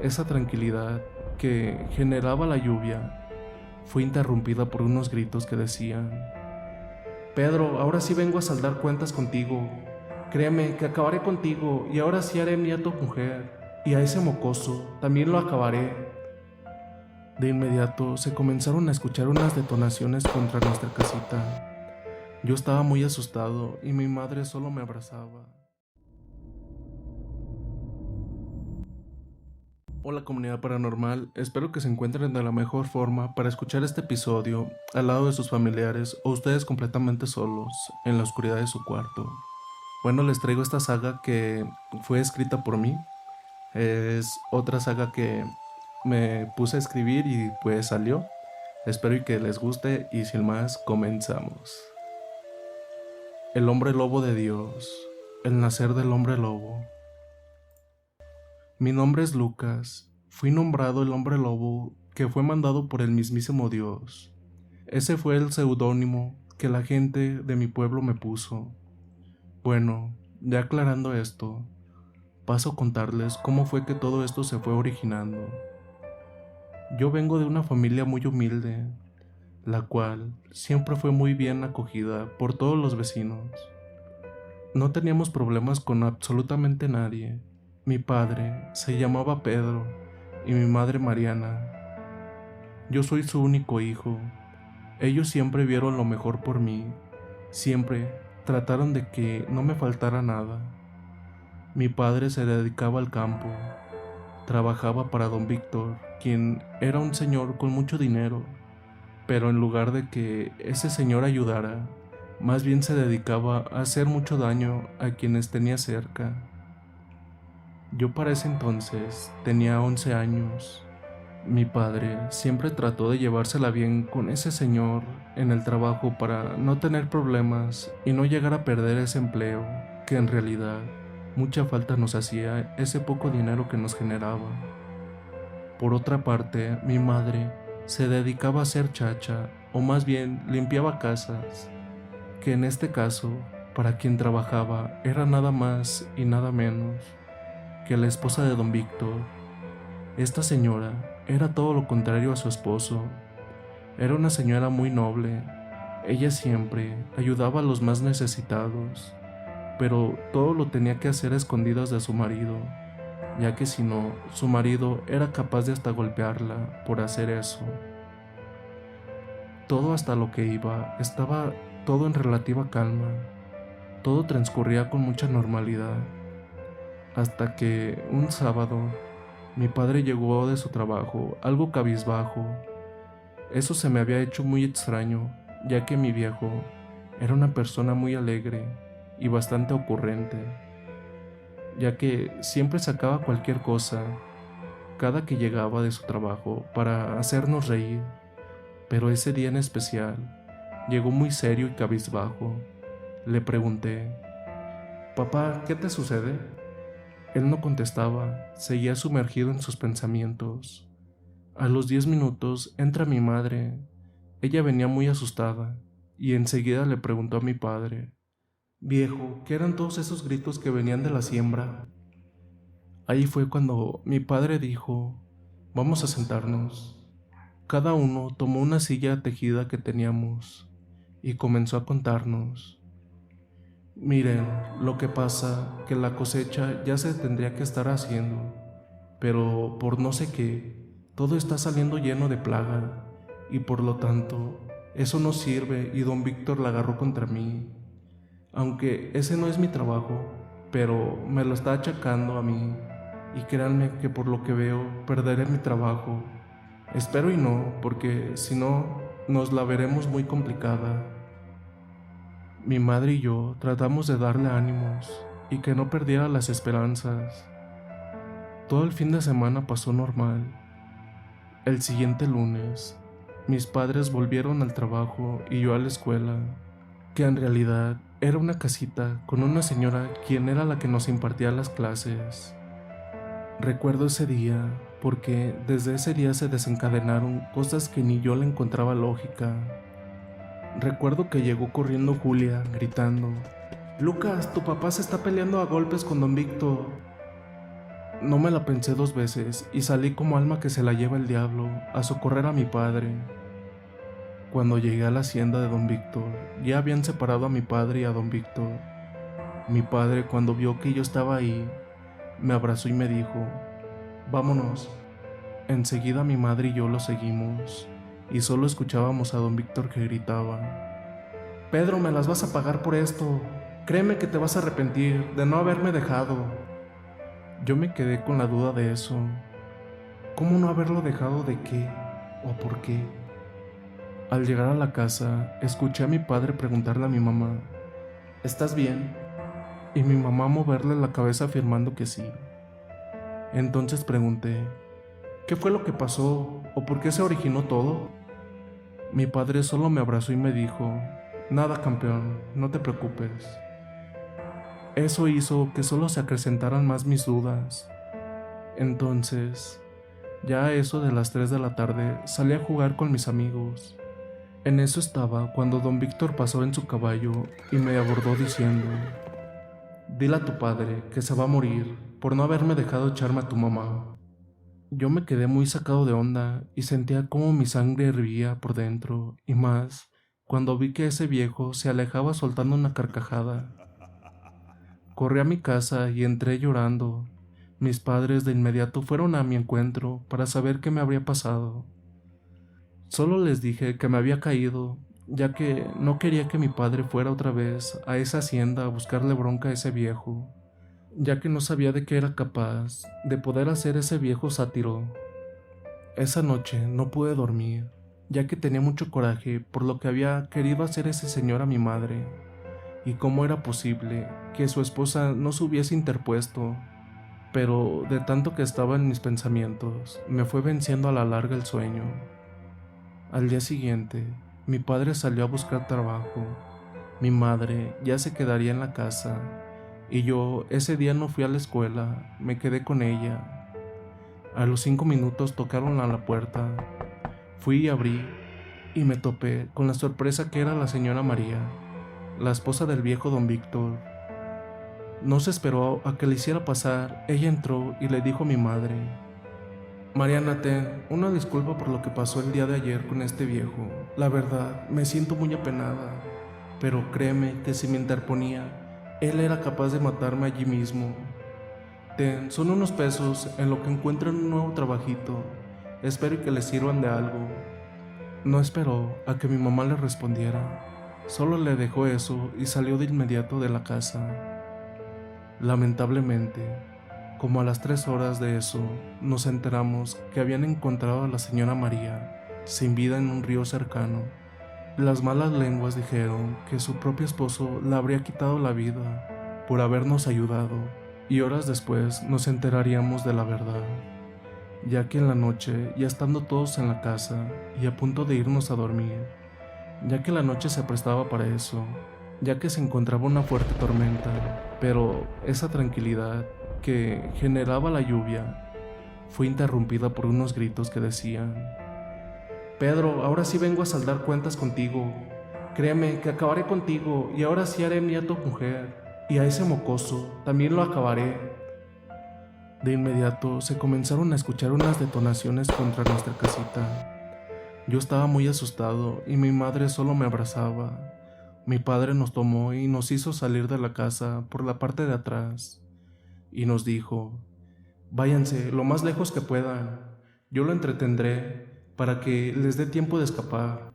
Esa tranquilidad que generaba la lluvia fue interrumpida por unos gritos que decían: Pedro, ahora sí vengo a saldar cuentas contigo. Créeme que acabaré contigo y ahora sí haré mía tu mujer. Y a ese mocoso también lo acabaré. De inmediato se comenzaron a escuchar unas detonaciones contra nuestra casita. Yo estaba muy asustado y mi madre solo me abrazaba. Hola comunidad paranormal, espero que se encuentren de la mejor forma para escuchar este episodio al lado de sus familiares o ustedes completamente solos en la oscuridad de su cuarto. Bueno, les traigo esta saga que fue escrita por mí. Es otra saga que me puse a escribir y pues salió. Espero y que les guste y sin más comenzamos. El hombre lobo de Dios, el nacer del hombre lobo. Mi nombre es Lucas, fui nombrado el hombre lobo que fue mandado por el mismísimo Dios. Ese fue el seudónimo que la gente de mi pueblo me puso. Bueno, ya aclarando esto, paso a contarles cómo fue que todo esto se fue originando. Yo vengo de una familia muy humilde, la cual siempre fue muy bien acogida por todos los vecinos. No teníamos problemas con absolutamente nadie. Mi padre se llamaba Pedro y mi madre Mariana. Yo soy su único hijo. Ellos siempre vieron lo mejor por mí. Siempre trataron de que no me faltara nada. Mi padre se dedicaba al campo. Trabajaba para don Víctor, quien era un señor con mucho dinero. Pero en lugar de que ese señor ayudara, más bien se dedicaba a hacer mucho daño a quienes tenía cerca. Yo para ese entonces tenía 11 años. Mi padre siempre trató de llevársela bien con ese señor en el trabajo para no tener problemas y no llegar a perder ese empleo, que en realidad mucha falta nos hacía ese poco dinero que nos generaba. Por otra parte, mi madre se dedicaba a ser chacha, o más bien limpiaba casas, que en este caso, para quien trabajaba, era nada más y nada menos que la esposa de don Víctor. Esta señora era todo lo contrario a su esposo. Era una señora muy noble. Ella siempre ayudaba a los más necesitados, pero todo lo tenía que hacer a escondidas de su marido, ya que si no, su marido era capaz de hasta golpearla por hacer eso. Todo hasta lo que iba estaba todo en relativa calma. Todo transcurría con mucha normalidad. Hasta que un sábado mi padre llegó de su trabajo algo cabizbajo. Eso se me había hecho muy extraño, ya que mi viejo era una persona muy alegre y bastante ocurrente, ya que siempre sacaba cualquier cosa cada que llegaba de su trabajo para hacernos reír. Pero ese día en especial llegó muy serio y cabizbajo. Le pregunté: «Papá, ¿qué te sucede?». Él no contestaba, seguía sumergido en sus pensamientos. A los 10 minutos entra mi madre. Ella venía muy asustada y enseguida le preguntó a mi padre: «Viejo, ¿qué eran todos esos gritos que venían de la siembra?». Ahí fue cuando mi padre dijo: «Vamos a sentarnos». Cada uno tomó una silla tejida que teníamos y comenzó a contarnos: «Miren, lo que pasa que la cosecha ya se tendría que estar haciendo, pero por no sé qué, todo está saliendo lleno de plaga, y por lo tanto, eso no sirve y don Víctor la agarró contra mí. Aunque ese no es mi trabajo, pero me lo está achacando a mí, y créanme que por lo que veo, perderé mi trabajo. Espero y no, porque si no, nos la veremos muy complicada». Mi madre y yo tratamos de darle ánimos y que no perdiera las esperanzas. Todo el fin de semana pasó normal. El siguiente lunes, mis padres volvieron al trabajo y yo a la escuela, que en realidad era una casita con una señora quien era la que nos impartía las clases. Recuerdo ese día porque desde ese día se desencadenaron cosas que ni yo le encontraba lógica. Recuerdo que llegó corriendo Julia, gritando: «Lucas, tu papá se está peleando a golpes con don Víctor». No me la pensé 2 veces y salí como alma que se la lleva el diablo a socorrer a mi padre. Cuando llegué a la hacienda de don Víctor, ya habían separado a mi padre y a don Víctor. Mi padre, cuando vio que yo estaba ahí, me abrazó y me dijo: vámonos. Enseguida mi madre y yo lo seguimos, y solo escuchábamos a don Víctor que gritaba: Pedro, me las vas a pagar por esto. Créeme que te vas a arrepentir de no haberme dejado. Yo me quedé con la duda de eso. ¿Cómo no haberlo dejado? ¿De qué? ¿O por qué? Al llegar a la casa, escuché a mi padre preguntarle a mi mamá: ¿estás bien? Y mi mamá moverle la cabeza afirmando que sí. Entonces pregunté: ¿qué fue lo que pasó? ¿O por qué se originó todo? Mi padre solo me abrazó y me dijo: nada, campeón, no te preocupes. Eso hizo que solo se acrecentaran más mis dudas. Entonces, ya a eso de las 3 de la tarde, salí a jugar con mis amigos. En eso estaba cuando don Víctor pasó en su caballo y me abordó diciendo: dile a tu padre que se va a morir por no haberme dejado echarme a tu mamá. Yo me quedé muy sacado de onda y sentía como mi sangre hervía por dentro, y más cuando vi que ese viejo se alejaba soltando una carcajada. Corrí a mi casa y entré llorando. Mis padres de inmediato fueron a mi encuentro para saber qué me habría pasado. Solo les dije que me había caído, ya que no quería que mi padre fuera otra vez a esa hacienda a buscarle bronca a ese viejo, ya que no sabía de qué era capaz de poder hacer ese viejo sátiro. Esa noche no pude dormir, ya que tenía mucho coraje por lo que había querido hacer ese señor a mi madre, y cómo era posible que su esposa no se hubiese interpuesto. Pero de tanto que estaba en mis pensamientos, me fue venciendo a la larga el sueño. Al día siguiente, mi padre salió a buscar trabajo, mi madre ya se quedaría en la casa, y yo ese día no fui a la escuela, me quedé con ella. A los 5 minutos tocaron a la puerta. Fui y abrí, y me topé con la sorpresa que era la señora María, la esposa del viejo don Víctor. No se esperó a que le hiciera pasar, ella entró y le dijo a mi madre: Mariana, ten una disculpa por lo que pasó el día de ayer con este viejo. La verdad, me siento muy apenada, pero créeme que si me interponía, él era capaz de matarme allí mismo. Ten, son unos pesos en lo que encuentren un nuevo trabajito. Espero que les sirvan de algo. No esperó a que mi mamá le respondiera. Solo le dejó eso y salió de inmediato de la casa. Lamentablemente, como a las 3 horas de eso, nos enteramos que habían encontrado a la señora María sin vida en un río cercano. Las malas lenguas dijeron que su propio esposo le habría quitado la vida por habernos ayudado, y horas después nos enteraríamos de la verdad, ya que en la noche, ya estando todos en la casa y a punto de irnos a dormir, ya que la noche se prestaba para eso, ya que se encontraba una fuerte tormenta, pero esa tranquilidad que generaba la lluvia fue interrumpida por unos gritos que decían: Pedro, ahora sí vengo a saldar cuentas contigo. Créeme que acabaré contigo y ahora sí haré mía tu mujer, y a ese mocoso también lo acabaré. De inmediato se comenzaron a escuchar unas detonaciones contra nuestra casita. Yo estaba muy asustado y mi madre solo me abrazaba. Mi padre nos tomó y nos hizo salir de la casa por la parte de atrás y nos dijo: váyanse lo más lejos que puedan, yo lo entretendré para que les dé tiempo de escapar.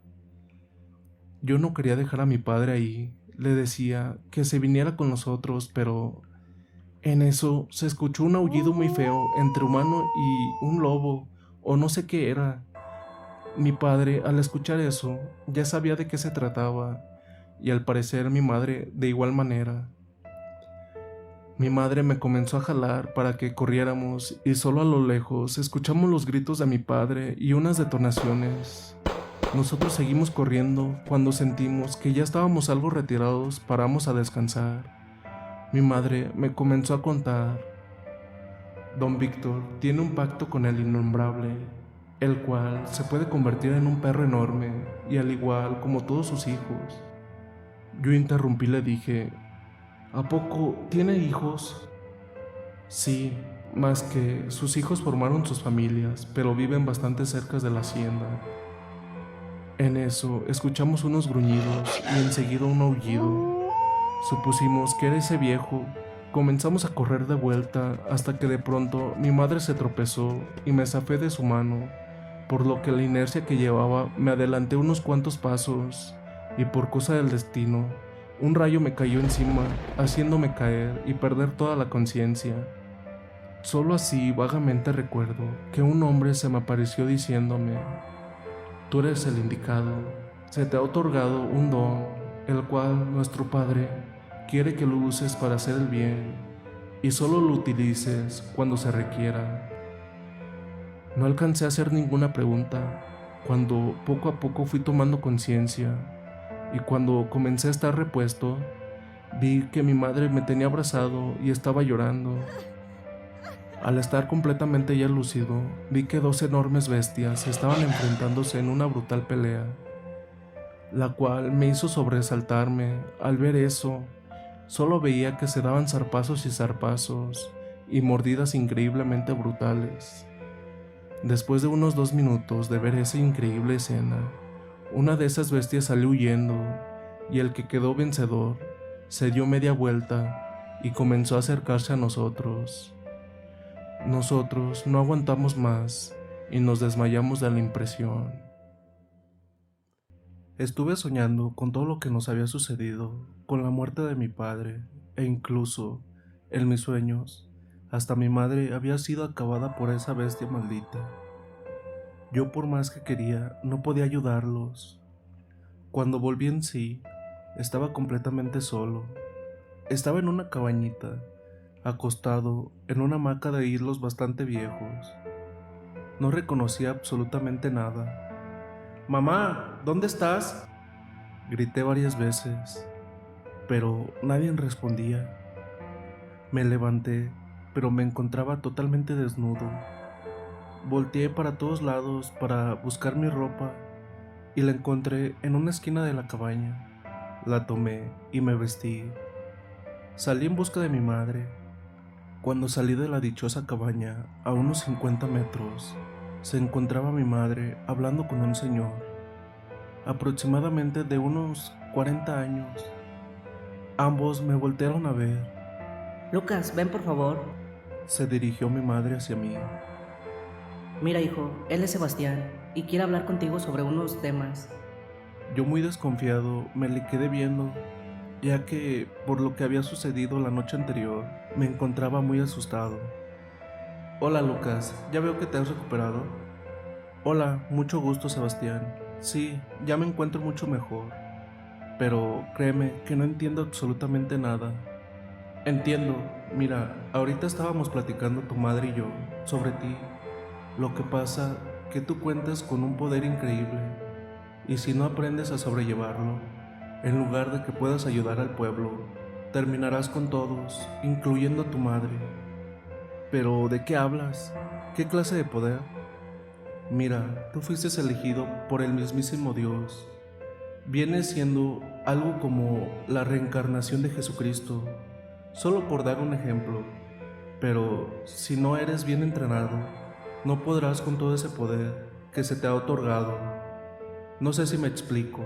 Yo no quería dejar a mi padre ahí, le decía que se viniera con nosotros, pero en eso se escuchó un aullido muy feo entre humano y un lobo, o no sé qué era. Mi padre, al escuchar eso, ya sabía de qué se trataba, y al parecer mi madre de igual manera. Mi madre me comenzó a jalar para que corriéramos, y solo a lo lejos escuchamos los gritos de mi padre y unas detonaciones. Nosotros seguimos corriendo. Cuando sentimos que ya estábamos algo retirados, paramos a descansar. Mi madre me comenzó a contar: don Víctor tiene un pacto con el innombrable, el cual se puede convertir en un perro enorme, y al igual como todos sus hijos. Yo interrumpí y le dije: ¿a poco tiene hijos? Sí, más que sus hijos formaron sus familias, pero viven bastante cerca de la hacienda. En eso, escuchamos unos gruñidos y enseguida un aullido. Supusimos que era ese viejo. Comenzamos a correr de vuelta hasta que de pronto mi madre se tropezó y me zafé de su mano, por lo que la inercia que llevaba me adelanté unos cuantos pasos y por cosa del destino, un rayo me cayó encima, haciéndome caer y perder toda la conciencia. Solo así vagamente recuerdo que un hombre se me apareció diciéndome: tú eres el indicado, se te ha otorgado un don, el cual nuestro Padre quiere que lo uses para hacer el bien y solo lo utilices cuando se requiera. No alcancé a hacer ninguna pregunta, cuando poco a poco fui tomando conciencia y cuando comencé a estar repuesto, vi que mi madre me tenía abrazado y estaba llorando. Al estar completamente ya lúcido, vi que dos enormes bestias estaban enfrentándose en una brutal pelea, la cual me hizo sobresaltarme. Al ver eso, solo veía que se daban zarpazos y zarpazos y mordidas increíblemente brutales. Después de unos 2 minutos de ver esa increíble escena, una de esas bestias salió huyendo y el que quedó vencedor se dio media vuelta y comenzó a acercarse a nosotros. Nosotros no aguantamos más y nos desmayamos de la impresión. Estuve soñando con todo lo que nos había sucedido, con la muerte de mi padre, e incluso, en mis sueños, hasta mi madre había sido acabada por esa bestia maldita. Yo, por más que quería, no podía ayudarlos. Cuando volví en sí, estaba completamente solo. Estaba en una cabañita, acostado en una hamaca de hilos bastante viejos. No reconocía absolutamente nada. «Mamá, ¿dónde estás?», grité varias veces, pero nadie respondía. Me levanté, pero me encontraba totalmente desnudo. Volteé para todos lados para buscar mi ropa y la encontré en una esquina de la cabaña. La tomé y me vestí. Salí en busca de mi madre. Cuando salí de la dichosa cabaña, a unos 50 metros, se encontraba mi madre hablando con un señor, aproximadamente de unos 40 años. Ambos me voltearon a ver. Lucas, ven por favor. Se dirigió mi madre hacia mí. Mira, hijo, él es Sebastián y quiere hablar contigo sobre unos temas. Yo, muy desconfiado, me le quedé viendo, ya que por lo que había sucedido la noche anterior, me encontraba muy asustado. «Hola Lucas, ya veo que te has recuperado». «Hola, mucho gusto Sebastián. Sí, ya me encuentro mucho mejor. Pero créeme que no entiendo absolutamente nada». «Entiendo, mira, ahorita estábamos platicando tu madre y yo sobre ti. Lo que pasa que tú cuentas con un poder increíble, y si no aprendes a sobrellevarlo, en lugar de que puedas ayudar al pueblo, terminarás con todos, incluyendo a tu madre». «¿Pero de qué hablas? ¿Qué clase de poder?». «Mira, tú fuiste elegido por el mismísimo Dios. Viene siendo algo como la reencarnación de Jesucristo, solo por dar un ejemplo. Pero si no eres bien entrenado, no podrás con todo ese poder que se te ha otorgado. No sé si me explico».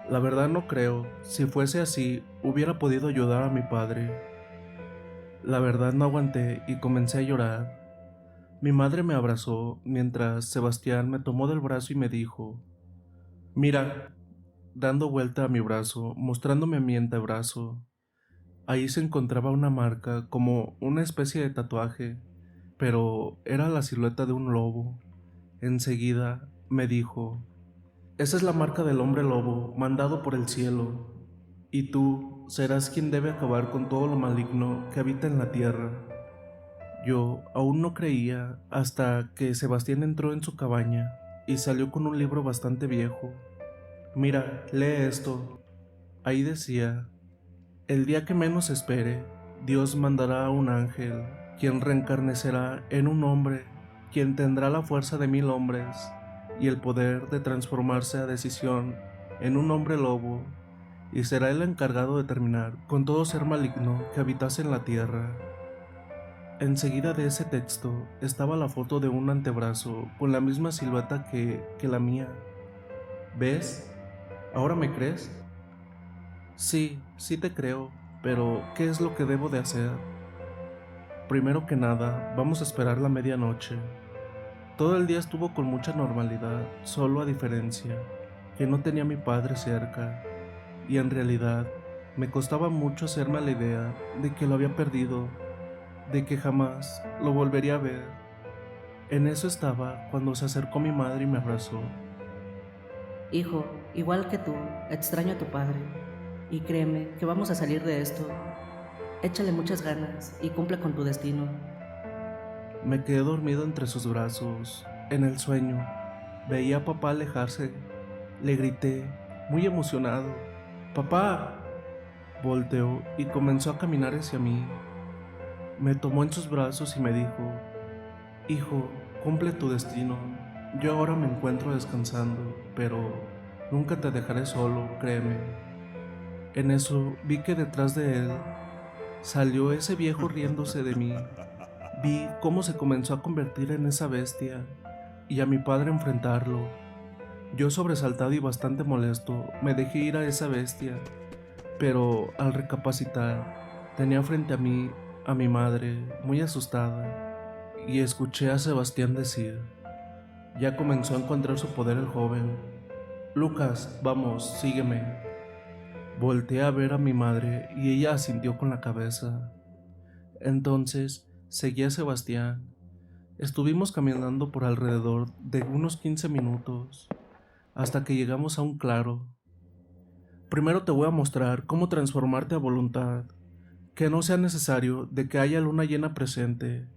La verdad no creo. Si fuese así, hubiera podido ayudar a mi padre. La verdad no aguanté y comencé a llorar. Mi madre me abrazó mientras Sebastián me tomó del brazo y me dijo: «Mira», dando vuelta a mi brazo, mostrándome mi antebrazo. Ahí se encontraba una marca, como una especie de tatuaje, pero era la silueta de un lobo. Enseguida me dijo: «Esa es la marca del hombre lobo, mandado por el cielo, y tú serás quien debe acabar con todo lo maligno que habita en la tierra». Yo aún no creía hasta que Sebastián entró en su cabaña y salió con un libro bastante viejo. «Mira, lee esto». Ahí decía: «El día que menos espere, Dios mandará a un ángel, quien reencarnecerá en un hombre, quien tendrá la fuerza de 1000 hombres y el poder de transformarse a decisión en un hombre lobo, y será el encargado de terminar con todo ser maligno que habitase en la tierra». Enseguida de ese texto estaba la foto de un antebrazo con la misma silueta que la mía. ¿Ves? ¿Ahora me crees? Sí, sí te creo, pero ¿qué es lo que debo de hacer? Primero que nada, vamos a esperar la medianoche. Todo el día estuvo con mucha normalidad, solo a diferencia que no tenía a mi padre cerca, y en realidad me costaba mucho hacerme a la idea de que lo había perdido, de que jamás lo volvería a ver. En eso estaba cuando se acercó mi madre y me abrazó. Hijo, igual que tú, extraño a tu padre. Y créeme que vamos a salir de esto. Échale muchas ganas y cumple con tu destino. Me quedé dormido entre sus brazos, en el sueño. Veía a papá alejarse. Le grité, muy emocionado: ¡Papá! Volteó y comenzó a caminar hacia mí. Me tomó en sus brazos y me dijo: Hijo, cumple tu destino. Yo ahora me encuentro descansando, pero nunca te dejaré solo, créeme. En eso vi que detrás de él salió ese viejo riéndose de mí. Vi cómo se comenzó a convertir en esa bestia y a mi padre enfrentarlo. Yo, sobresaltado y bastante molesto, me dejé ir a esa bestia, pero al recapacitar, tenía frente a mí a mi madre, muy asustada, y escuché a Sebastián decir: ya comenzó a encontrar su poder el joven. Lucas, vamos, sígueme. Volteé a ver a mi madre y ella asintió con la cabeza. Entonces seguí a Sebastián. Estuvimos caminando por alrededor de unos 15 minutos, hasta que llegamos a un claro. Primero te voy a mostrar cómo transformarte a voluntad, que no sea necesario de que haya luna llena presente.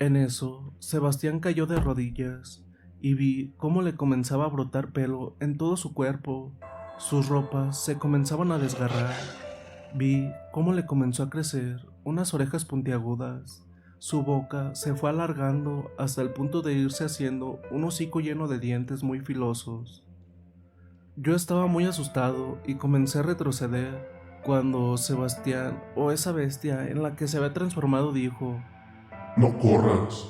En eso, Sebastián cayó de rodillas y vi cómo le comenzaba a brotar pelo en todo su cuerpo. Sus ropas se comenzaban a desgarrar. Vi cómo le comenzó a crecer unas orejas puntiagudas. Su boca se fue alargando hasta el punto de irse haciendo un hocico lleno de dientes muy filosos. Yo estaba muy asustado y comencé a retroceder cuando Sebastián, o esa bestia en la que se había transformado, dijo: No corras.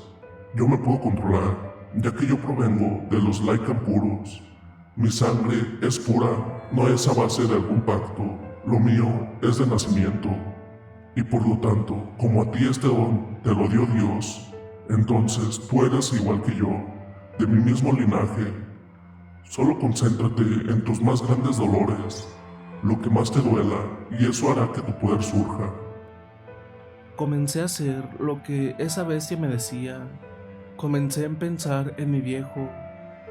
Yo me puedo controlar, ya que yo provengo de los Lycan puros. Mi sangre es pura, no es a base de algún pacto. Lo mío es de nacimiento. Y por lo tanto, como a ti este don te lo dio Dios, entonces tú eres igual que yo, de mi mismo linaje. Solo concéntrate en tus más grandes dolores, lo que más te duela, y eso hará que tu poder surja. Comencé a hacer lo que esa bestia me decía. Comencé a pensar en mi viejo,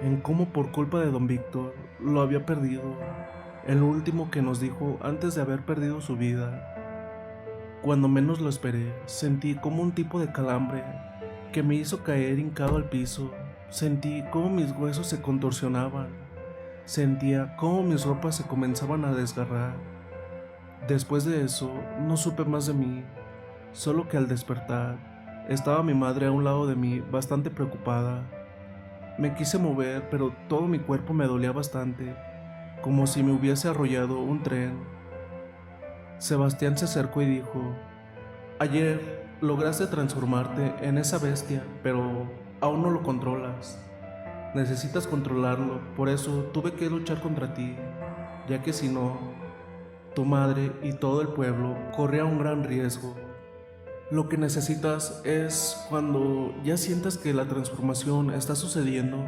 en cómo por culpa de don Víctor lo había perdido, el último que nos dijo antes de haber perdido su vida. Cuando menos lo esperé, sentí como un tipo de calambre que me hizo caer hincado al piso. Sentí cómo mis huesos se contorsionaban. Sentía cómo mis ropas se comenzaban a desgarrar. Después de eso, no supe más de mí, solo que al despertar, estaba mi madre a un lado de mí, bastante preocupada. Me quise mover, pero todo mi cuerpo me dolía bastante, como si me hubiese arrollado un tren. Sebastián se acercó y dijo: ayer lograste transformarte en esa bestia, pero aún no lo controlas. Necesitas controlarlo, por eso tuve que luchar contra ti, ya que si no, tu madre y todo el pueblo corría un gran riesgo. Lo que necesitas es, cuando ya sientas que la transformación está sucediendo,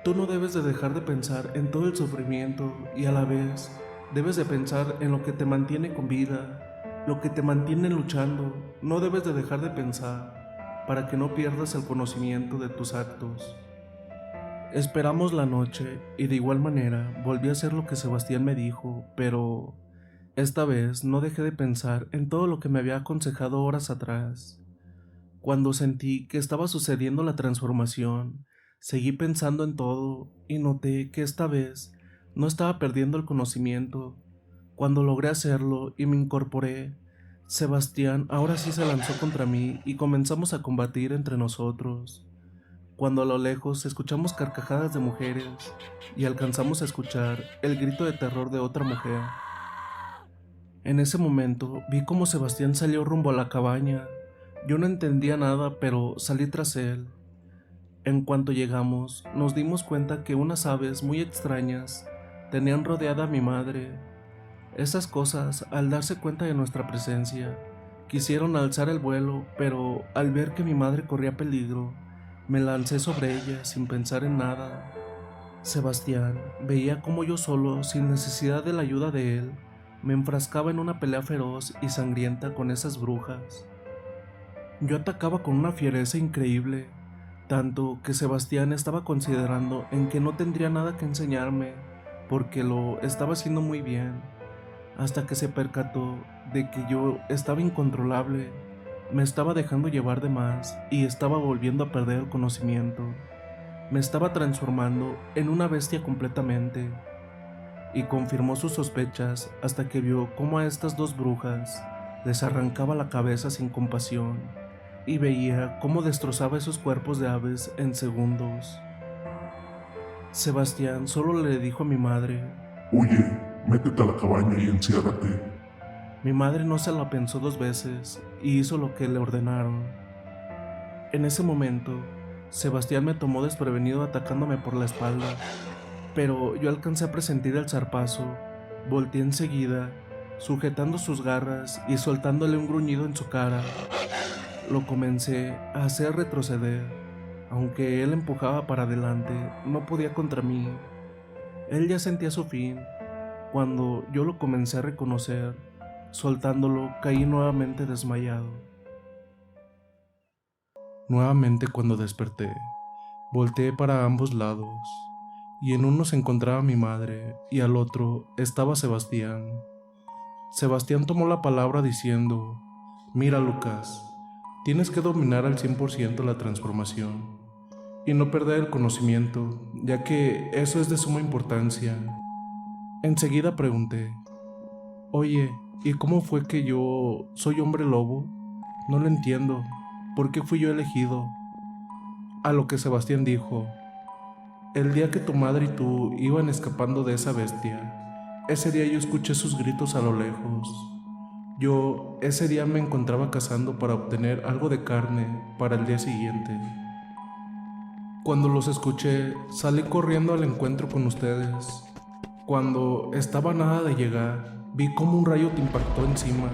tú no debes de dejar de pensar en todo el sufrimiento y a la vez debes de pensar en lo que te mantiene con vida, lo que te mantiene luchando. No debes de dejar de pensar para que no pierdas el conocimiento de tus actos. Esperamos la noche y de igual manera volví a hacer lo que Sebastián me dijo, pero esta vez no dejé de pensar en todo lo que me había aconsejado horas atrás. Cuando sentí que estaba sucediendo la transformación, seguí pensando en todo y noté que esta vez no estaba perdiendo el conocimiento. Cuando logré hacerlo y me incorporé, Sebastián ahora sí se lanzó contra mí y comenzamos a combatir entre nosotros. Cuando a lo lejos escuchamos carcajadas de mujeres y alcanzamos a escuchar el grito de terror de otra mujer. En ese momento vi cómo Sebastián salió rumbo a la cabaña. Yo no entendía nada, pero salí tras él. En cuanto llegamos, nos dimos cuenta que unas aves muy extrañas tenían rodeada a mi madre. Esas cosas, al darse cuenta de nuestra presencia, quisieron alzar el vuelo, pero al ver que mi madre corría peligro, me lancé sobre ella sin pensar en nada. Sebastián veía cómo yo solo, sin necesidad de la ayuda de él, me enfrascaba en una pelea feroz y sangrienta con esas brujas. Yo atacaba con una fiereza increíble, tanto que Sebastián estaba considerando en que no tendría nada que enseñarme, porque lo estaba haciendo muy bien, hasta que se percató de que yo estaba incontrolable, me estaba dejando llevar de más y estaba volviendo a perder el conocimiento. Me estaba transformando en una bestia completamente, y confirmó sus sospechas hasta que vio cómo a estas dos brujas les arrancaba la cabeza sin compasión y veía cómo destrozaba esos cuerpos de aves en segundos. Sebastián solo le dijo a mi madre. Oye, métete a la cabaña y enciérrate. Mi madre no se la pensó dos veces y hizo lo que le ordenaron. En ese momento, Sebastián me tomó desprevenido atacándome por la espalda, pero yo alcancé a presentir el zarpazo, volteé enseguida, sujetando sus garras y soltándole un gruñido en su cara. Lo comencé a hacer retroceder, aunque él empujaba para adelante, no podía contra mí. Él ya sentía su fin. Cuando yo lo comencé a reconocer, soltándolo, caí nuevamente desmayado. Nuevamente cuando desperté, volteé para ambos lados, y en uno se encontraba mi madre, y al otro estaba Sebastián. Sebastián tomó la palabra diciendo: «Mira, Lucas, tienes que dominar al 100% la transformación, y no perder el conocimiento, ya que eso es de suma importancia». Enseguida pregunté: «Oye, ¿y cómo fue que yo soy hombre lobo? No lo entiendo. ¿Por qué fui yo elegido?». A lo que Sebastián dijo: «El día que tu madre y tú iban escapando de esa bestia, ese día yo escuché sus gritos a lo lejos. Yo ese día me encontraba cazando para obtener algo de carne para el día siguiente. Cuando los escuché, salí corriendo al encuentro con ustedes. Cuando estaba a nada de llegar, vi como un rayo te impactó encima.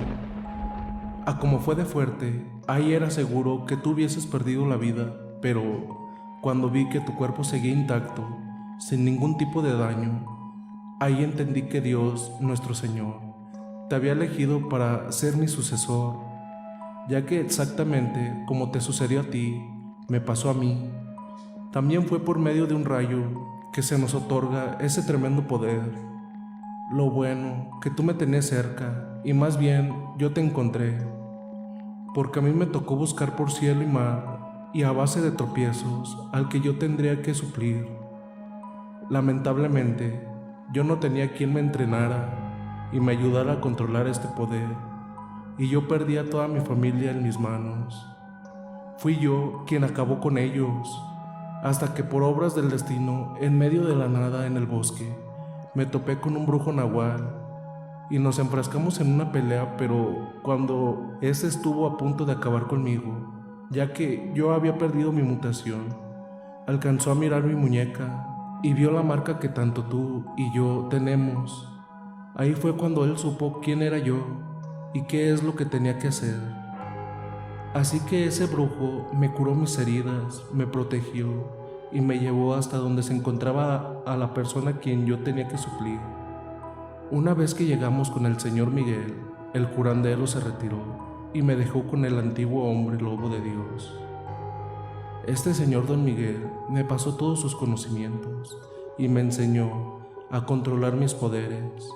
A como fue de fuerte, ahí era seguro que tú hubieses perdido la vida, pero cuando vi que tu cuerpo seguía intacto, sin ningún tipo de daño, ahí entendí que Dios, nuestro Señor, te había elegido para ser mi sucesor, ya que exactamente como te sucedió a ti, me pasó a mí. También fue por medio de un rayo que se nos otorga ese tremendo poder. Lo bueno que tú me tenías cerca, y más bien yo te encontré, porque a mí me tocó buscar por cielo y mar, y a base de tropiezos al que yo tendría que suplir. Lamentablemente, yo no tenía quien me entrenara y me ayudara a controlar este poder, y yo perdí a toda mi familia en mis manos. Fui yo quien acabó con ellos, hasta que por obras del destino, en medio de la nada en el bosque, me topé con un brujo nahual, y nos enfrascamos en una pelea, pero cuando ese estuvo a punto de acabar conmigo, ya que yo había perdido mi mutación, alcanzó a mirar mi muñeca y vio la marca que tanto tú y yo tenemos. Ahí fue cuando él supo quién era yo y qué es lo que tenía que hacer. Así que ese brujo me curó mis heridas, me protegió y me llevó hasta donde se encontraba a la persona a quien yo tenía que suplir. Una vez que llegamos con el señor Miguel, el curandero se retiró y me dejó con el antiguo hombre lobo de Dios. Este señor don Miguel me pasó todos sus conocimientos y me enseñó a controlar mis poderes.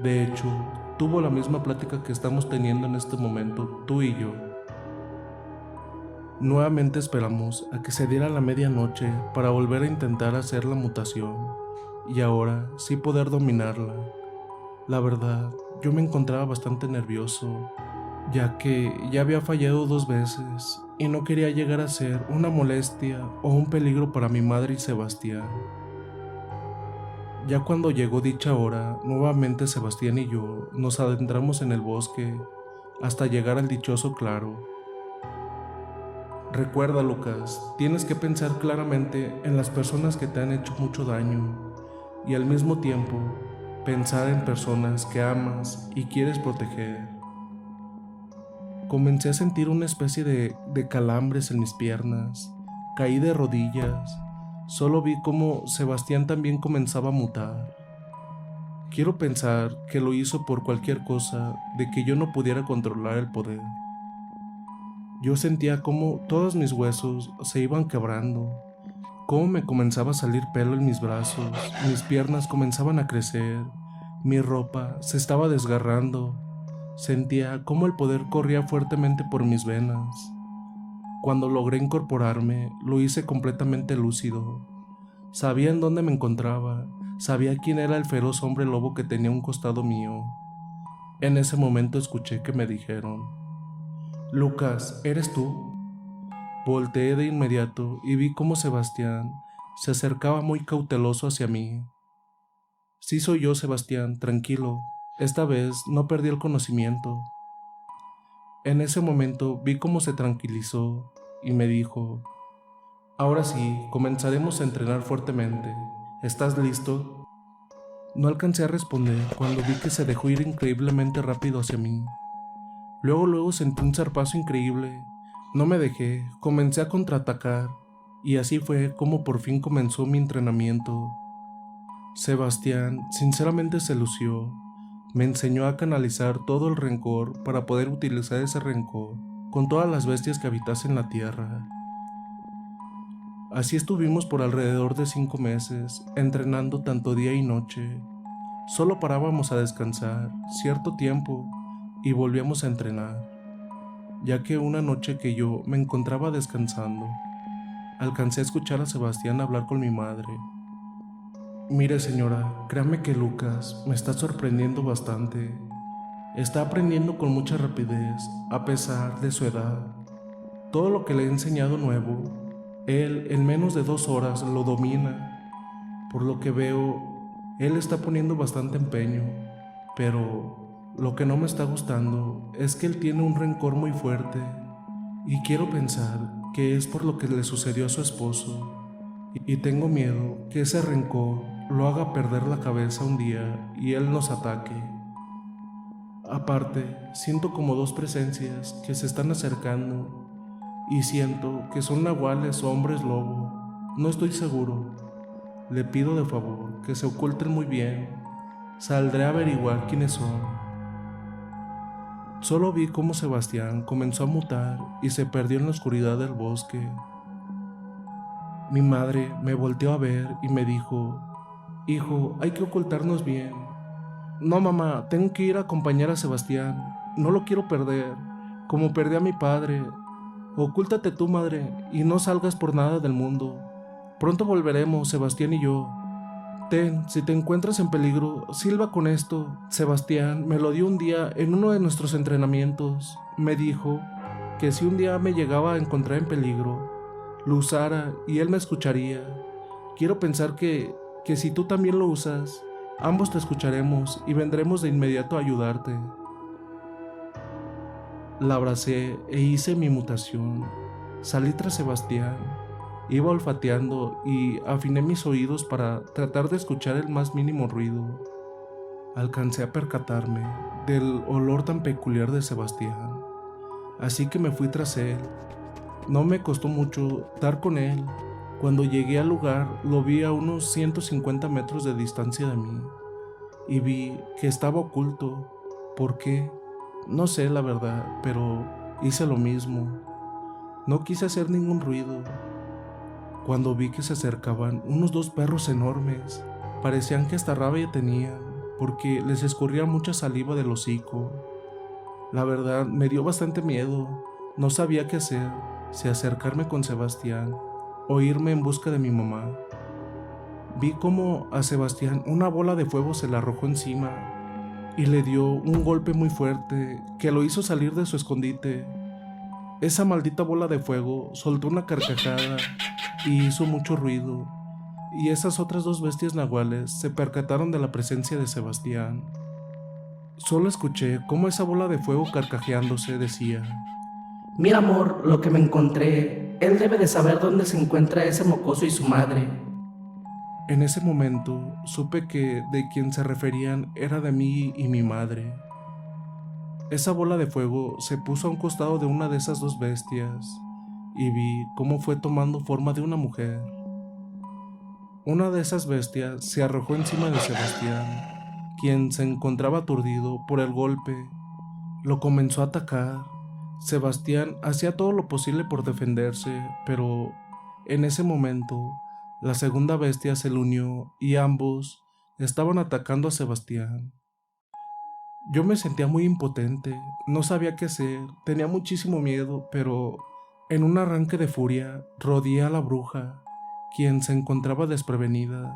De hecho, tuvo la misma plática que estamos teniendo en este momento tú y yo. Nuevamente esperamos a que se diera la medianoche para volver a intentar hacer la mutación y ahora sí poder dominarla. La verdad, yo me encontraba bastante nervioso, ya que ya había fallado 2 veces y no quería llegar a ser una molestia o un peligro para mi madre y Sebastián. Ya cuando llegó dicha hora, nuevamente Sebastián y yo nos adentramos en el bosque hasta llegar al dichoso claro. Recuerda, Lucas, tienes que pensar claramente en las personas que te han hecho mucho daño y al mismo tiempo pensar en personas que amas y quieres proteger. Comencé a sentir una especie de calambres en mis piernas. Caí de rodillas. Solo vi cómo Sebastián también comenzaba a mutar. Quiero pensar que lo hizo por cualquier cosa de que yo no pudiera controlar el poder. Yo sentía cómo todos mis huesos se iban quebrando, cómo me comenzaba a salir pelo en mis brazos, mis piernas comenzaban a crecer, mi ropa se estaba desgarrando. Sentía cómo el poder corría fuertemente por mis venas. Cuando logré incorporarme, lo hice completamente lúcido. Sabía en dónde me encontraba, sabía quién era el feroz hombre lobo que tenía a un costado mío. En ese momento escuché que me dijeron: «Lucas, ¿eres tú?». Volteé de inmediato y vi cómo Sebastián se acercaba muy cauteloso hacia mí. «Sí soy yo, Sebastián, tranquilo. Esta vez no perdí el conocimiento». En ese momento vi cómo se tranquilizó y me dijo: «Ahora sí, comenzaremos a entrenar fuertemente. ¿Estás listo?». No alcancé a responder cuando vi que se dejó ir increíblemente rápido hacia mí. Luego sentí un zarpazo increíble. No me dejé, comencé a contraatacar, y así fue como por fin comenzó mi entrenamiento. Sebastián sinceramente se lució. Me enseñó a canalizar todo el rencor para poder utilizar ese rencor con todas las bestias que habitasen la tierra. Así estuvimos por alrededor de 5 meses, entrenando tanto día y noche. Solo parábamos a descansar cierto tiempo y volvíamos a entrenar, ya que una noche que yo me encontraba descansando, alcancé a escuchar a Sebastián hablar con mi madre. «Mire, señora, créame que Lucas me está sorprendiendo bastante. Está aprendiendo con mucha rapidez, a pesar de su edad. Todo lo que le he enseñado nuevo, él en menos de 2 horas lo domina. Por lo que veo, él está poniendo bastante empeño, pero lo que no me está gustando es que él tiene un rencor muy fuerte, y quiero pensar que es por lo que le sucedió a su esposo, y tengo miedo que ese rencor lo haga perder la cabeza un día y él nos ataque. Aparte, siento como 2 presencias que se están acercando, y siento que son nahuales o hombres lobo. No estoy seguro. Le pido de favor que se oculten muy bien. Saldré a averiguar quiénes son». Solo vi cómo Sebastián comenzó a mutar y se perdió en la oscuridad del bosque. Mi madre me volteó a ver y me dijo: «Hijo, hay que ocultarnos bien». «No, mamá, tengo que ir a acompañar a Sebastián. No lo quiero perder, como perdí a mi padre». «Ocúltate tú, madre, y no salgas por nada del mundo. Pronto volveremos, Sebastián y yo. Ten, si te encuentras en peligro, silba con esto». Sebastián me lo dio un día en uno de nuestros entrenamientos. Me dijo que si un día me llegaba a encontrar en peligro, lo usara y él me escucharía. Quiero pensar que si tú también lo usas, ambos te escucharemos y vendremos de inmediato a ayudarte. La abracé e hice mi mutación. Salí tras Sebastián. Iba olfateando y afiné mis oídos para tratar de escuchar el más mínimo ruido. Alcancé a percatarme del olor tan peculiar de Sebastián, así que me fui tras él. No me costó mucho dar con él. Cuando llegué al lugar, lo vi a unos 150 metros de distancia de mí, y vi que estaba oculto. ¿Por qué? No sé la verdad, pero hice lo mismo. No quise hacer ningún ruido. Cuando vi que se acercaban unos 2 perros enormes, parecían que hasta rabia tenían, porque les escurría mucha saliva del hocico. La verdad, me dio bastante miedo. No sabía qué hacer, si acercarme con Sebastián o irme en busca de mi mamá. Vi cómo a Sebastián una bola de fuego se le arrojó encima y le dio un golpe muy fuerte que lo hizo salir de su escondite. Esa maldita bola de fuego soltó una carcajada y hizo mucho ruido, y esas otras 2 bestias nahuales se percataron de la presencia de Sebastián. Solo escuché cómo esa bola de fuego carcajeándose decía: «Mira, amor, lo que me encontré. Él debe de saber dónde se encuentra ese mocoso y su madre. En ese momento supe que de quien se referían era de mí y mi madre. Esa bola de fuego se puso a un costado de una de esas dos bestias y vi cómo fue tomando forma de una mujer. Una de esas bestias se arrojó encima de Sebastián, quien se encontraba aturdido por el golpe. Lo comenzó a atacar. Sebastián hacía todo lo posible por defenderse, pero en ese momento la segunda bestia se le unió y ambos estaban atacando a Sebastián. Yo me sentía muy impotente, no sabía qué hacer, tenía muchísimo miedo, pero en un arranque de furia rodeé a la bruja, quien se encontraba desprevenida,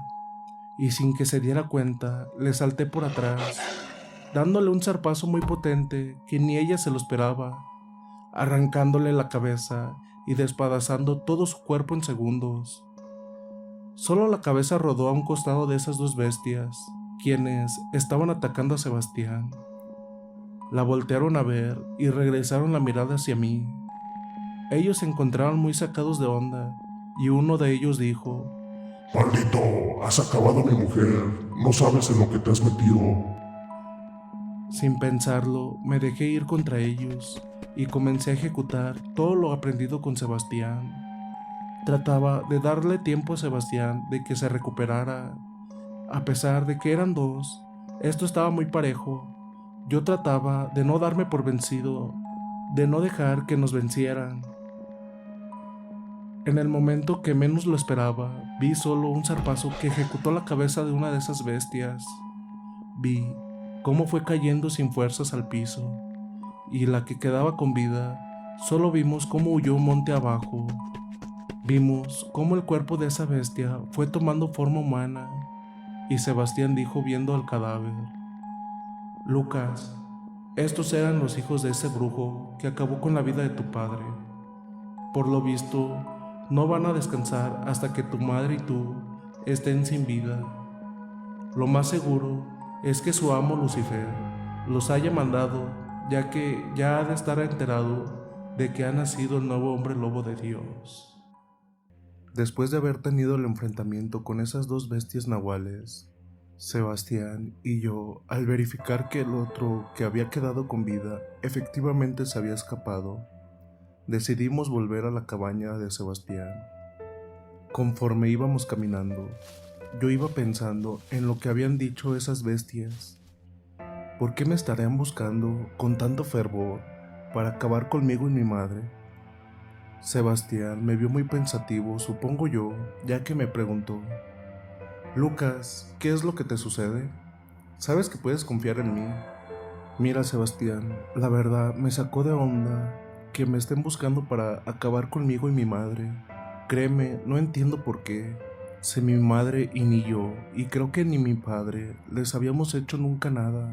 y sin que se diera cuenta, le salté por atrás, dándole un zarpazo muy potente que ni ella se lo esperaba, arrancándole la cabeza y despedazando todo su cuerpo en segundos. Solo la cabeza rodó a un costado de esas dos bestias, quienes estaban atacando a Sebastián. La voltearon a ver y regresaron la mirada hacia mí. Ellos se encontraban muy sacados de onda y uno de ellos dijo: Maldito, has acabado a mi mujer, no sabes en lo que te has metido. Sin pensarlo, me dejé ir contra ellos y comencé a ejecutar todo lo aprendido con Sebastián. Trataba de darle tiempo a Sebastián de que se recuperara. A pesar de que eran dos, esto estaba muy parejo. Yo trataba de no darme por vencido, de no dejar que nos vencieran. En el momento que menos lo esperaba, vi solo un zarpazo que ejecutó la cabeza de una de esas bestias. Vi cómo fue cayendo sin fuerzas al piso, y la que quedaba con vida, solo vimos cómo huyó monte abajo. Vimos cómo el cuerpo de esa bestia fue tomando forma humana, y Sebastián dijo viendo al cadáver: Lucas, estos eran los hijos de ese brujo que acabó con la vida de tu padre. Por lo visto, no van a descansar hasta que tu madre y tú estén sin vida. Lo más seguro es que su amo Lucifer los haya mandado, ya que ya ha de estar enterado de que ha nacido el nuevo hombre lobo de Dios. Después de haber tenido el enfrentamiento con esas dos bestias nahuales, Sebastián y yo, al verificar que el otro que había quedado con vida efectivamente se había escapado, decidimos volver a la cabaña de Sebastián. Conforme íbamos caminando, yo iba pensando en lo que habían dicho esas bestias. ¿Por qué me estarían buscando con tanto fervor para acabar conmigo y mi madre? Sebastián me vio muy pensativo, supongo yo, ya que me preguntó: Lucas, ¿qué es lo que te sucede? Sabes que puedes confiar en mí. Mira, Sebastián, la verdad me sacó de onda que me estén buscando para acabar conmigo y mi madre. Créeme, no entiendo por qué. Sé mi madre y ni yo, y creo que ni mi padre, les habíamos hecho nunca nada.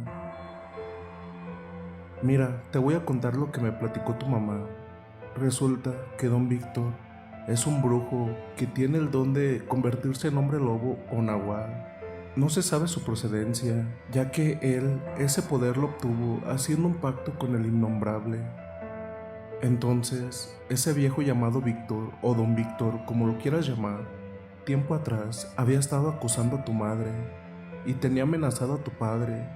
Mira, te voy a contar lo que me platicó tu mamá. Resulta que don Víctor es un brujo que tiene el don de convertirse en hombre lobo o nahual. No se sabe su procedencia, ya que él ese poder lo obtuvo haciendo un pacto con el innombrable. Entonces, ese viejo llamado Víctor, o don Víctor, como lo quieras llamar, tiempo atrás había estado acusando a tu madre y tenía amenazado a tu padre,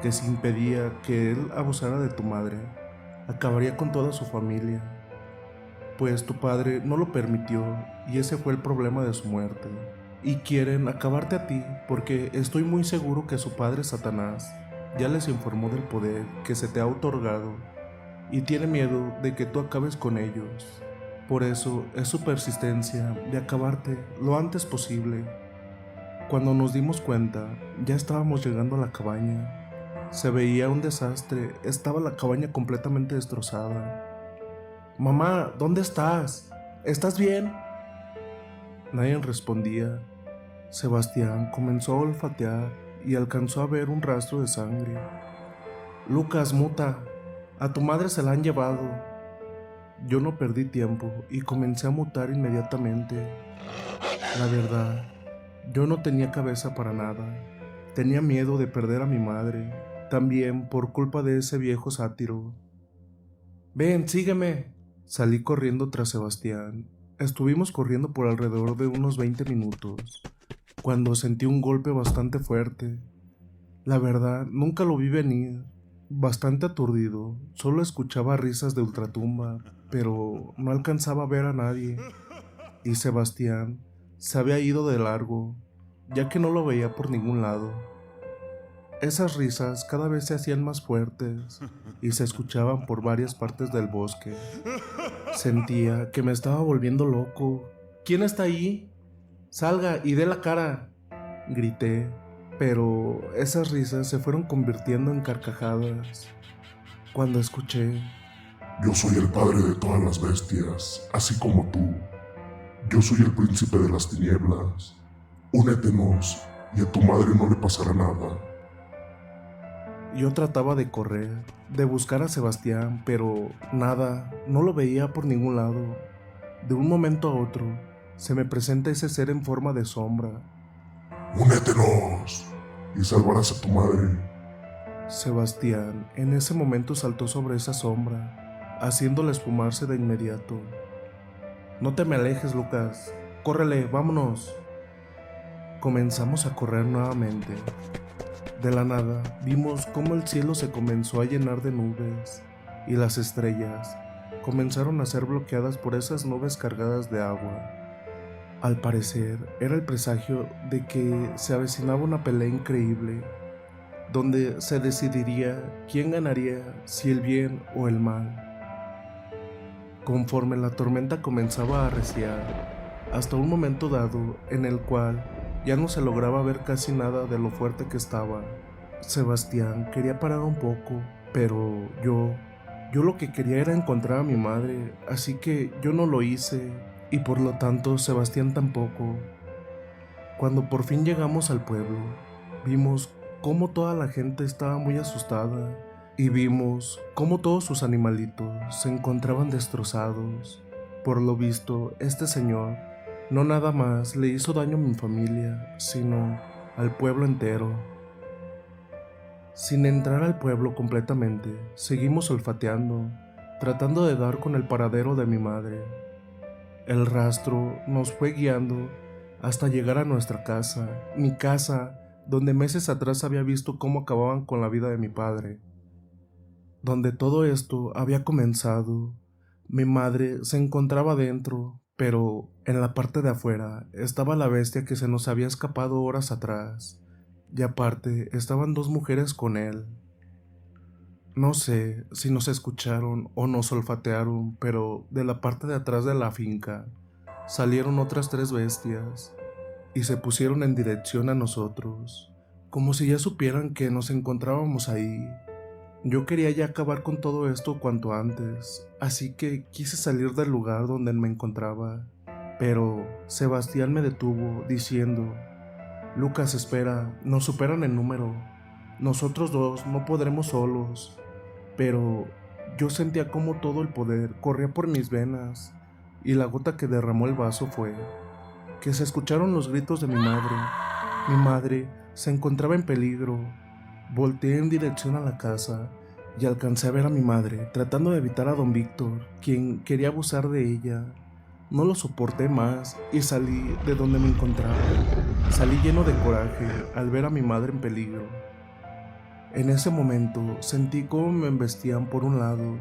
que si impedía que él abusara de tu madre, acabaría con toda su familia. Pues tu padre no lo permitió y ese fue el problema de su muerte. Y quieren acabarte a ti porque estoy muy seguro que su padre Satanás ya les informó del poder que se te ha otorgado y tiene miedo de que tú acabes con ellos. Por eso es su persistencia de acabarte lo antes posible. Cuando nos dimos cuenta, ya estábamos llegando a la cabaña. Se veía un desastre, estaba la cabaña completamente destrozada. Mamá, ¿dónde estás? ¿Estás bien? Nadie respondía. Sebastián comenzó a olfatear y alcanzó a ver un rastro de sangre. Lucas, muta, a tu madre se la han llevado. Yo no perdí tiempo y comencé a mutar inmediatamente. La verdad, yo no tenía cabeza para nada. Tenía miedo de perder a mi madre, también por culpa de ese viejo sátiro. Ven, sígueme. Salí corriendo tras Sebastián. Estuvimos corriendo por alrededor de unos 20 minutos, cuando sentí un golpe bastante fuerte. La verdad, nunca lo vi venir. Bastante aturdido, solo escuchaba risas de ultratumba, pero no alcanzaba a ver a nadie. Y Sebastián se había ido de largo, ya que no lo veía por ningún lado. Esas risas cada vez se hacían más fuertes y se escuchaban por varias partes del bosque. Sentía que me estaba volviendo loco. ¿Quién está ahí? Salga y dé la cara, grité, pero esas risas se fueron convirtiendo en carcajadas. Cuando escuché, Yo soy el padre de todas las bestias, así como tú. Yo soy el príncipe de las tinieblas. Únetenos y a tu madre no le pasará nada. yo trataba de correr, de buscar a Sebastián, pero nada, no lo veía por ningún lado. De un momento a otro, se me presenta ese ser en forma de sombra. Únetenos y salvarás a tu madre. Sebastián en ese momento saltó sobre esa sombra, haciéndola esfumarse de inmediato. No te me alejes, Lucas. Córrele, vámonos. Comenzamos a correr nuevamente. De la nada, vimos cómo el cielo se comenzó a llenar de nubes y las estrellas comenzaron a ser bloqueadas por esas nubes cargadas de agua. Al parecer, era el presagio de que se avecinaba una pelea increíble, donde se decidiría quién ganaría, si el bien o el mal. Conforme la tormenta comenzaba a arreciar, hasta un momento dado en el cual ya no se lograba ver casi nada de lo fuerte que estaba. Sebastián quería parar un poco, pero yo lo que quería era encontrar a mi madre, así que yo no lo hice, y por lo tanto Sebastián tampoco. Cuando por fin llegamos al pueblo, vimos cómo toda la gente estaba muy asustada, y vimos cómo todos sus animalitos se encontraban destrozados. Por lo visto, este señor no nada más le hizo daño a mi familia, sino al pueblo entero. Sin entrar al pueblo completamente, seguimos olfateando, tratando de dar con el paradero de mi madre. El rastro nos fue guiando hasta llegar a nuestra casa, mi casa, donde meses atrás había visto cómo acababan con la vida de mi padre. Donde todo esto había comenzado, mi madre se encontraba dentro, pero en la parte de afuera estaba la bestia que se nos había escapado horas atrás, y aparte estaban dos mujeres con él. No sé si nos escucharon o nos olfatearon, pero de la parte de atrás de la finca salieron otras 3 bestias y se pusieron en dirección a nosotros, como si ya supieran que nos encontrábamos ahí. Yo quería ya acabar con todo esto cuanto antes, así que quise salir del lugar donde me encontraba, pero Sebastián me detuvo diciendo: Lucas, espera, nos superan en número, nosotros dos no podremos solos. Pero yo sentía como todo el poder corría por mis venas, y la gota que derramó el vaso fue que se escucharon los gritos de mi madre. Mi madre se encontraba en peligro. Volteé en dirección a la casa y alcancé a ver a mi madre tratando de evitar a don Víctor, quien quería abusar de ella. No lo soporté más y salí de donde me encontraba. Salí lleno de coraje al ver a mi madre en peligro. En ese momento sentí cómo me embestían por un lado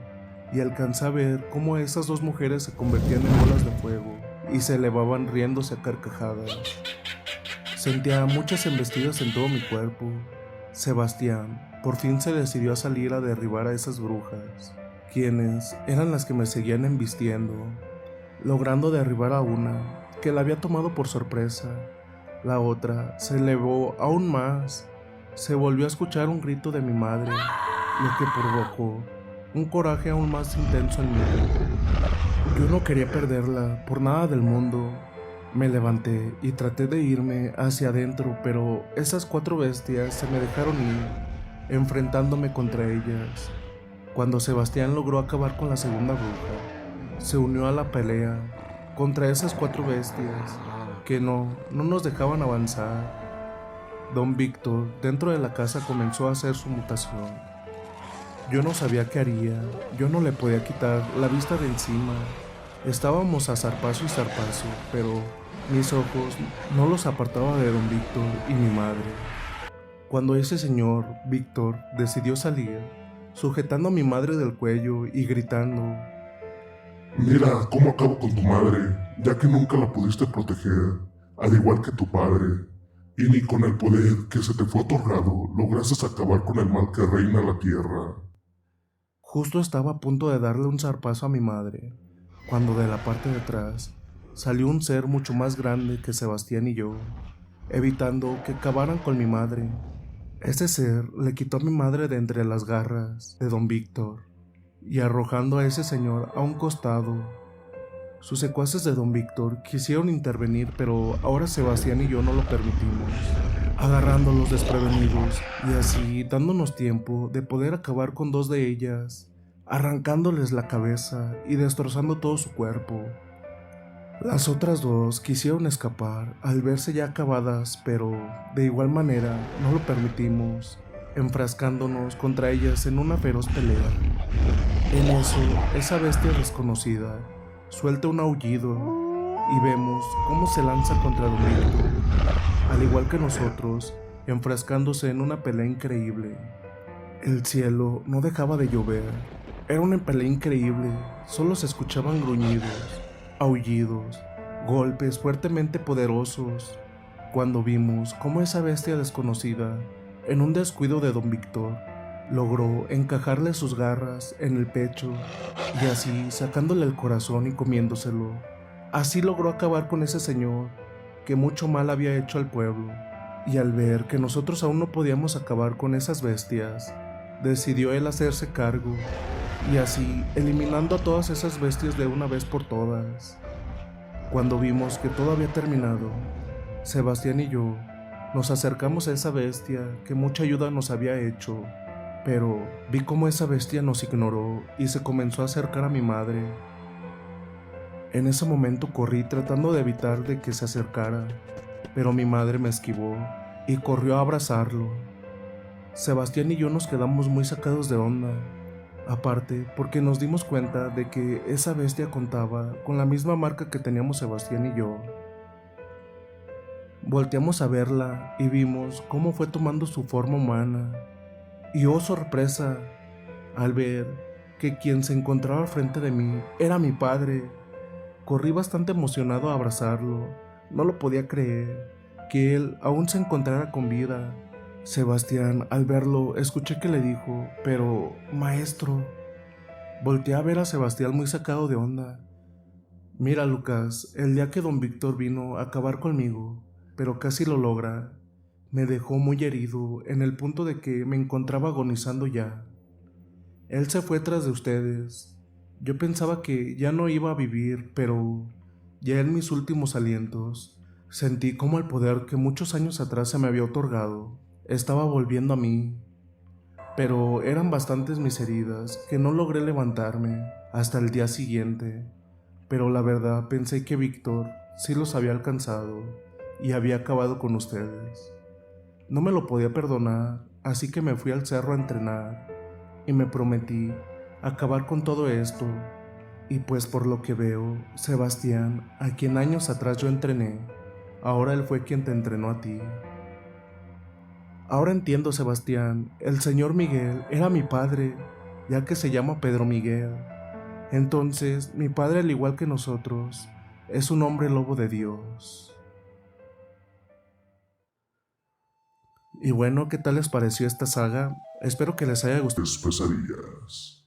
y alcancé a ver cómo esas dos mujeres se convertían en bolas de fuego y se elevaban riéndose a carcajadas. Sentía muchas embestidas en todo mi cuerpo. Sebastián por fin se decidió a salir a derribar a esas brujas, quienes eran las que me seguían embistiendo, logrando derribar a una que la había tomado por sorpresa. La otra se elevó aún más. Se volvió a escuchar un grito de mi madre, lo que provocó un coraje aún más intenso en mí. Yo no quería perderla por nada del mundo. Me levanté y traté de irme hacia adentro, pero esas 4 bestias se me dejaron ir, enfrentándome contra ellas. Cuando Sebastián logró acabar con la segunda bruja, se unió a la pelea contra esas 4 bestias que no nos dejaban avanzar. Don Víctor, dentro de la casa, comenzó a hacer su mutación. Yo no sabía qué haría, yo no le podía quitar la vista de encima. Estábamos a zarpazo y zarpazo, pero mis ojos no los apartaba de don Víctor y mi madre. Cuando ese señor, Víctor, decidió salir, sujetando a mi madre del cuello y gritando: Mira cómo acabo con tu madre, ya que nunca la pudiste proteger, al igual que tu padre, y ni con el poder que se te fue otorgado lograste acabar con el mal que reina la tierra. Justo estaba a punto de darle un zarpazo a mi madre, cuando de la parte de atrás salió un ser mucho más grande que Sebastián y yo, evitando que acabaran con mi madre. Ese ser le quitó a mi madre de entre las garras de don Víctor y arrojando a ese señor a un costado. Sus secuaces de don Víctor quisieron intervenir, pero ahora Sebastián y yo no lo permitimos, agarrándolos desprevenidos y así dándonos tiempo de poder acabar con dos de ellas, arrancándoles la cabeza y destrozando todo su cuerpo. Las otras dos quisieron escapar al verse ya acabadas, pero de igual manera no lo permitimos, enfrascándonos contra ellas en una feroz pelea. En eso, esa bestia desconocida suelta un aullido y vemos cómo se lanza contra don Víctor, al igual que nosotros, enfrascándose en una pelea increíble. El cielo no dejaba de llover, era una pelea increíble, solo se escuchaban gruñidos, aullidos, golpes fuertemente poderosos, cuando vimos cómo esa bestia desconocida, en un descuido de don Víctor, logró encajarle sus garras en el pecho y así sacándole el corazón y comiéndoselo. Así logró acabar con ese señor que mucho mal había hecho al pueblo, y al ver que nosotros aún no podíamos acabar con esas bestias, decidió él hacerse cargo y así eliminando a todas esas bestias de una vez por todas. Cuando vimos que todo había terminado, Sebastián y yo nos acercamos a esa bestia que mucha ayuda nos había hecho, pero vi cómo esa bestia nos ignoró y se comenzó a acercar a mi madre. En ese momento corrí tratando de evitar de que se acercara, pero mi madre me esquivó y corrió a abrazarlo. Sebastián y yo nos quedamos muy sacados de onda, aparte porque nos dimos cuenta de que esa bestia contaba con la misma marca que teníamos Sebastián y yo. Volteamos a verla y vimos cómo fue tomando su forma humana. Y oh sorpresa, al ver que quien se encontraba al frente de mí era mi padre. Corrí bastante emocionado a abrazarlo, no lo podía creer, que él aún se encontrara con vida. Sebastián, al verlo, escuché que le dijo: pero, maestro. Volteé a ver a Sebastián muy sacado de onda. Mira, Lucas, el día que don Víctor vino a acabar conmigo, pero casi lo logra, me dejó muy herido en el punto de que me encontraba agonizando ya. Él se fue tras de ustedes. Yo pensaba que ya no iba a vivir, pero ya en mis últimos alientos sentí como el poder que muchos años atrás se me había otorgado estaba volviendo a mí. Pero eran bastantes mis heridas que no logré levantarme hasta el día siguiente. Pero la verdad pensé que Víctor sí los había alcanzado y había acabado con ustedes. No me lo podía perdonar, así que me fui al cerro a entrenar y me prometí acabar con todo esto. Y pues por lo que veo, Sebastián, a quien años atrás yo entrené, ahora él fue quien te entrenó a ti. Ahora entiendo, Sebastián, el señor Miguel era mi padre, ya que se llama Pedro Miguel. Entonces, mi padre, al igual que nosotros, es un hombre lobo de Dios. Y bueno, ¿qué tal les pareció esta saga? Espero que les haya gustado. Pesadillas.